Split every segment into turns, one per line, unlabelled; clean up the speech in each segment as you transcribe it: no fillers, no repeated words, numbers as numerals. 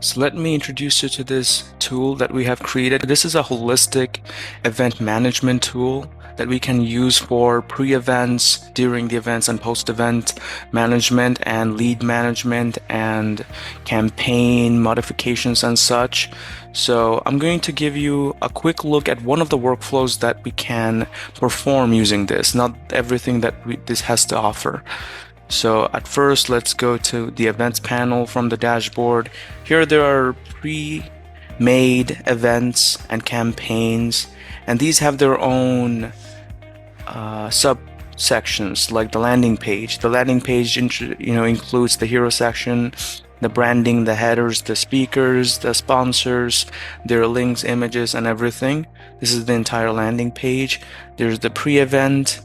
So let me introduce you to this tool that we have created. This is a holistic event management tool that we can use for pre-events, during the events, and post-event management and lead management and campaign modifications and such. So I'm going to give you a quick look at one of the workflows that we can perform using this, not everything that this has to offer. So at first, let's go to the events panel from the dashboard. Here there are pre-made events and campaigns, and these have their own subsections, like the landing page. The landing page includes the hero section, the branding, the headers, the speakers, the sponsors, their links, images, and everything. This is the entire landing page. There's the pre-event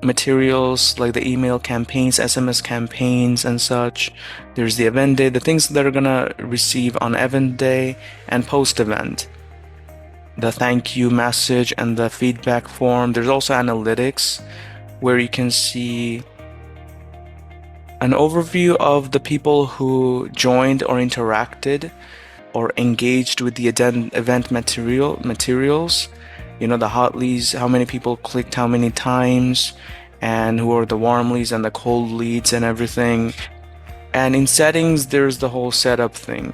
materials like the email campaigns, SMS campaigns, and such. There's the event day, the things that are gonna receive on event day and post-event, the thank you message and the feedback form. There's also analytics where you can see an overview of the people who joined or interacted or engaged with the event materials. You know, the hot leads, how many people clicked how many times, and who are the warm leads and the cold leads and everything. And in settings, there's the whole setup thing.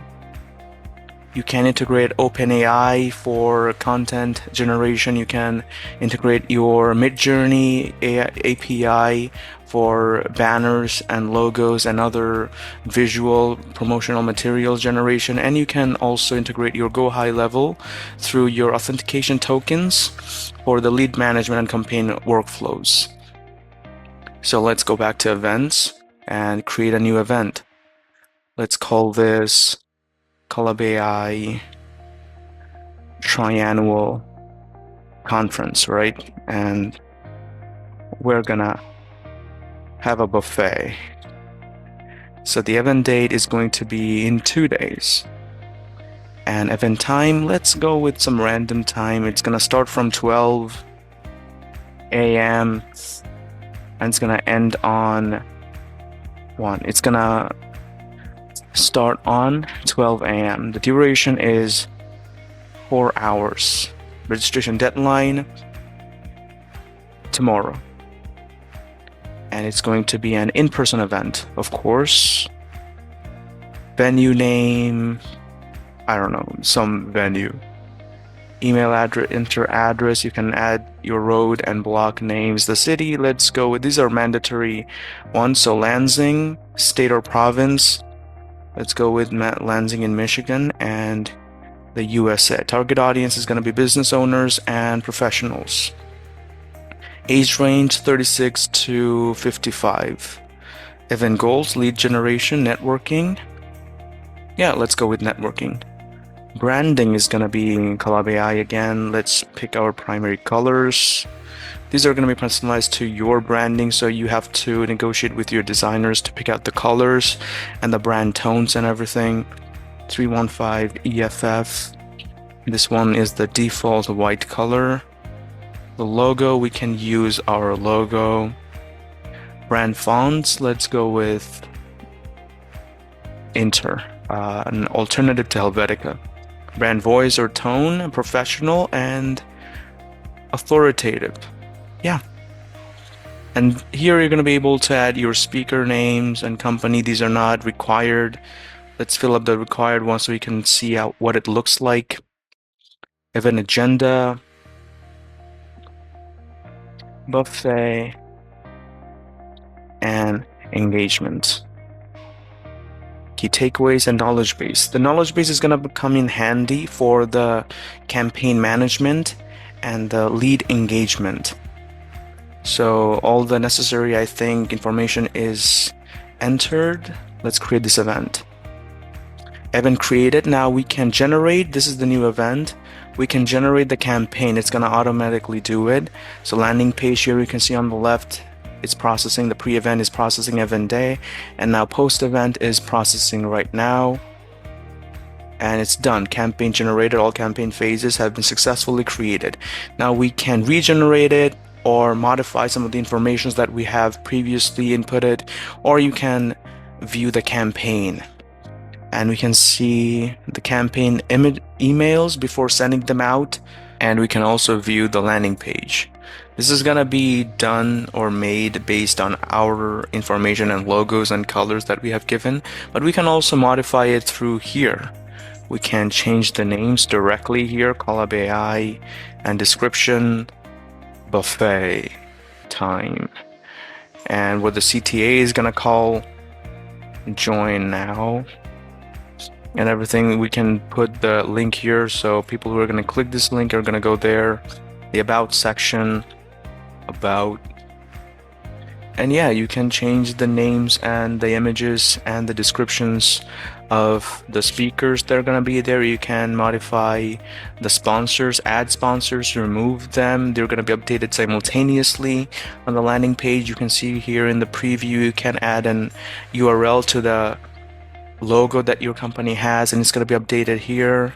You can integrate OpenAI for content generation. You can integrate your Midjourney API for banners and logos and other visual promotional material generation. And you can also integrate your GoHighLevel through your authentication tokens for the lead management and campaign workflows. So let's go back to events and create a new event. Let's call this OpenAI Triannual Conference, right? And we're gonna have a buffet. So the event date is going to be in 2 days. And event time, let's go with some random time. It's gonna start from 12 a.m. and it's gonna end on 1. It's gonna start on 12 a.m. The duration is 4 hours. Registration deadline tomorrow. And it's going to be an in-person event, of course. Venue name, I don't know, some venue. Email address, enter address, you can add your road and block names. The city, let's go with, these are mandatory ones. So Lansing, state or province, let's go with Lansing in Michigan, and the USA. Target audience is going to be business owners and professionals. Age range 36 to 55. Event goals, lead generation, networking. Yeah, let's go with networking. Branding is going to be OpenAI again. Let's pick our primary colors. These are going to be personalized to your branding, so you have to negotiate with your designers to pick out the colors and the brand tones and everything. 315 EFF. This one is the default white color. The logo, we can use our logo. Brand fonts, let's go with Inter, an alternative to Helvetica. Brand voice or tone, professional and authoritative. Yeah. And here you're going to be able to add your speaker names and company. These are not required. Let's fill up the required ones so we can see what it looks like. Event agenda, buffet, and engagement. Key takeaways and knowledge base. The knowledge base is going to come in handy for the campaign management and the lead engagement. So all the necessary, I think, information is entered. Let's create this event. Event created. Now we can generate, this is the new event. We can generate the campaign. It's going to automatically do it. So landing page here, you can see on the left, it's processing. The pre-event is processing event day. And now post-event is processing right now. And it's done. Campaign generated. All campaign phases have been successfully created. Now we can regenerate it or modify some of the information that we have previously inputted, or you can view the campaign. and we can see the campaign emails before sending them out, and we can also view the landing page. This is gonna be done or made based on our information and logos and colors that we have given, but we can also modify it through here. We can change the names directly here, Collab AI, and description, buffet time, and what the CTA is gonna call join now, and everything. We can put the link here, so people who are going to click this link are going to go there, the about section, about, and yeah, you can change the names and the images and the descriptions of the speakers that are going to be there. You can modify the sponsors, add sponsors, remove them. They're going to be updated simultaneously on the landing page. You can see here in the preview, you can add an URL to the logo that your company has, and it's going to be updated here.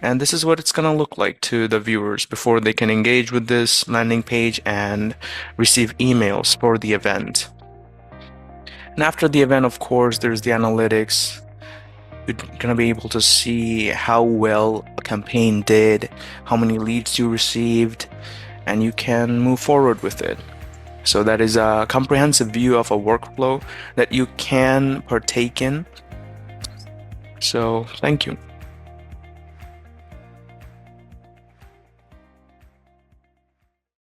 And this is what it's going to look like to the viewers before they can engage with this landing page and receive emails for the event. And after the event, of course, there's the analytics. You're going to be able to see how well a campaign did, how many leads you received, and you can move forward with it. So that is a comprehensive view of a workflow that you can partake in. So thank you.